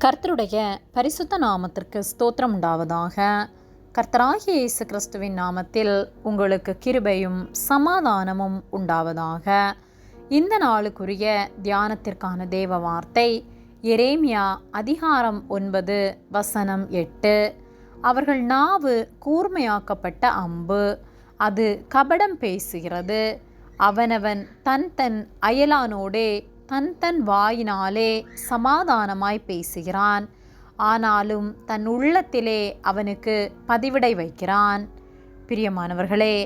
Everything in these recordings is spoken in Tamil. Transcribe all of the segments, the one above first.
கர்த்தருடைய பரிசுத்த நாமத்திற்கு ஸ்தோத்திரம் உண்டாவதாக. கர்த்தராகிய இயேசு கிறிஸ்துவின் நாமத்தில் உங்களுக்கு கிருபையும் சமாதானமும் உண்டாவதாக. இந்த நாளுக்குரிய தியானத்திற்கான தேவ வார்த்தை எரேமியா அதிகாரம் 9 வசனம் 8. அவர்கள் நாவு கூர்மையாக்கப்பட்ட அம்பு, அது கபடம் பேசுகிறது. அவனவன் தன் தன் அயலானோடே தன் வாயினாலே சமாதானமாய் பேசுகிறான், ஆனாலும் தன் உள்ளத்திலே அவனுக்கு பதிவிடை வைக்கிறான். பிரியமானவர்களே,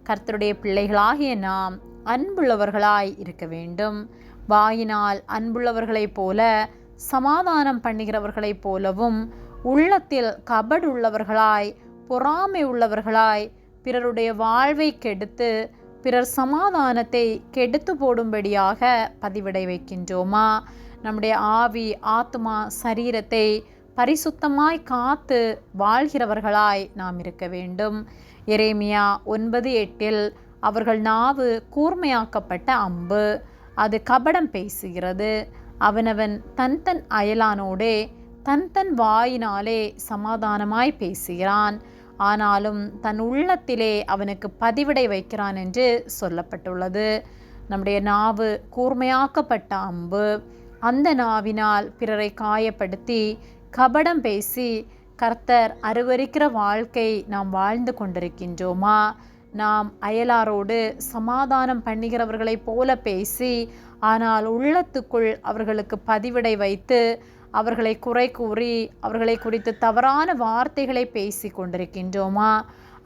கர்த்தருடைய பிள்ளைகளாகிய நாம் அன்புள்ளவர்களாய் இருக்க வேண்டும். வாயினால் அன்புள்ளவர்களைப் போல, சமாதானம் பண்ணுகிறவர்களைப் போலவும், உள்ளத்தில் கபடுள்ளவர்களாய் பொறாமை உள்ளவர்களாய் பிறருடைய வாழ்வை கெடுத்து பிறர் சமாதானத்தை கெடுத்து போடும்படியாக பதிவிடை வைக்கின்றோமா? நம்முடைய ஆவி, ஆத்மா, சரீரத்தை பரிசுத்தமாய் காத்து வாழ்கிறவர்களாய் நாம் இருக்க வேண்டும். எரேமியா 9:8 அவர்கள் நாவு கூர்மையாக்கப்பட்ட அம்பு, அது கபடம் பேசுகிறது. அவனவன் தன் தன் அயலானோடே தன் வாயினாலே சமாதானமாய் பேசுகிறான், ஆனாலும் தன் உள்ளத்திலே அவனுக்கு பதிவிடை வைக்கிறான் என்று சொல்லப்பட்டுள்ளது. நம்முடைய நாவு கூர்மையாக்கப்பட்ட அம்பு. அந்த நாவினால் பிறரை காயப்படுத்தி கபடம் பேசி கர்த்தர் அருவருக்கிற வாழ்க்கை நாம் வாழ்ந்து கொண்டிருக்கின்றோமா? நாம் அயலாரோடு சமாதானம் பண்ணுகிறவர்களைப் போல பேசி, ஆனால் உள்ளத்துக்குள் அவர்களுக்கு பதிவிடை வைத்து அவர்களை குறை கூறி அவர்களை குறித்து தவறான வார்த்தைகளை பேசி கொண்டிருக்கின்றோமா?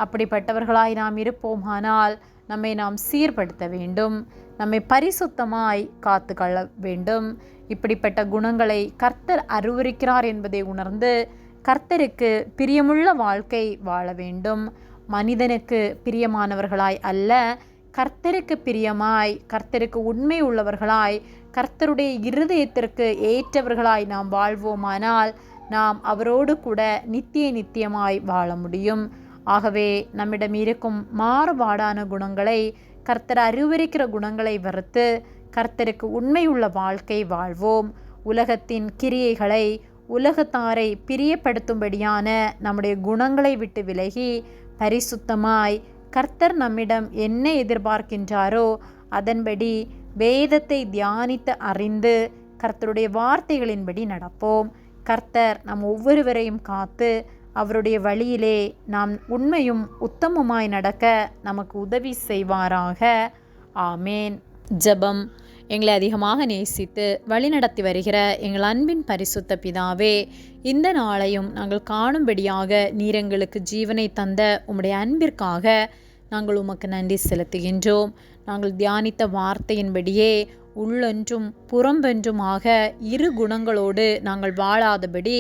அப்படிப்பட்டவர்களாய் நாம் இருப்போமானால் நம்மை நாம் சீர்படுத்த வேண்டும், நம்மை பரிசுத்தமாய் காத்து கொள்ள வேண்டும். இப்படிப்பட்ட குணங்களை கர்த்தர் அருவருக்கிறார் என்பதை உணர்ந்து கர்த்தருக்கு பிரியமுள்ள வாழ்க்கை வாழ வேண்டும். மனிதனுக்கு பிரியமானவர்களாய் அல்ல, கர்த்தருக்கு பிரியமாய், கர்த்தருக்கு உண்மை உள்ளவர்களாய், கர்த்தருடைய இருதயத்திற்கு ஏற்றவர்களாய் நாம் வாழ்வோமானால் நாம் அவரோடு கூட நித்தியமாய் வாழ முடியும். ஆகவே நம்மிடம் இருக்கும் மாறுபாடான குணங்களை, கர்த்தர் அருவருக்கிற குணங்களை வெறுத்து கர்த்தருக்கு உண்மை உள்ள வாழ்க்கை வாழ்வோம். உலகத்தின் கிரியைகளை, உலகத்தாரை பிரியப்படுத்தும்படியான நம்முடைய குணங்களை விட்டு விலகி பரிசுத்தமாய் கர்த்தர் நம்மிடம் என்ன எதிர்பார்க்கின்றாரோ அதன்படி வேதத்தை தியானித்து அறிந்து கர்த்தருடைய வார்த்தைகளின்படி நடப்போம். கர்த்தர் நம் ஒவ்வொருவரையும் காத்து அவருடைய வழியிலே நாம் உண்மையும் உத்தமமாய் நடக்க நமக்கு உதவி செய்வாராக. ஆமேன். ஜெபம். எங்களை அதிகமாக நேசித்து வழிநடத்தி வருகிற எங்கள் அன்பின் பரிசுத்த பிதாவே, இந்த நாளையும் நாங்கள் காணும்படியாக நீர் எங்களுக்கு ஜீவனை தந்த உம்முடைய அன்பிற்காக நாங்கள் உமக்கு நன்றி செலுத்துகின்றோம். நாங்கள் தியானித்த வார்த்தையின்படியே உள்ளொன்றும் புறம்பென்றுமாக இரு குணங்களோடு நாங்கள் வாழாதபடி,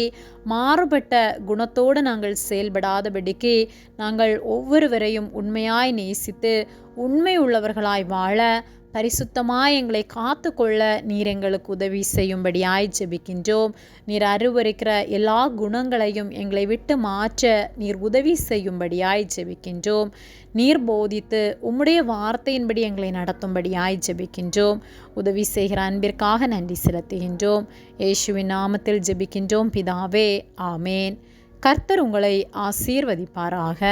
மாறுபட்ட குணத்தோடு நாங்கள் செயல்படாதபடிக்கு நாங்கள் ஒவ்வொருவரையும் உண்மையாய் நேசித்து உண்மை உள்ளவர்களாய் வாழ, பரிசுத்தமாய் எங்களை காத்து கொள்ள நீர் எங்களுக்கு உதவி செய்யும்படியாய் ஜெபிக்கின்றோம். நீர் அருவருக்கிற எல்லா குணங்களையும் எங்களை விட்டு மாற்ற நீர் உதவி செய்யும்படியாய் ஜெபிக்கின்றோம். நீர் போதித்து உம்முடைய வார்த்தையின்படி எங்களை நடத்தும்படியாய் ஜெபிக்கின்றோம். உதவி செய்கிற அன்பிற்காக நன்றி செலுத்துகின்றோம். இயேசுவின் நாமத்தில் ஜெபிக்கின்றோம் பிதாவே. ஆமேன். கர்த்தர் உங்களை ஆசீர்வதிப்பாராக.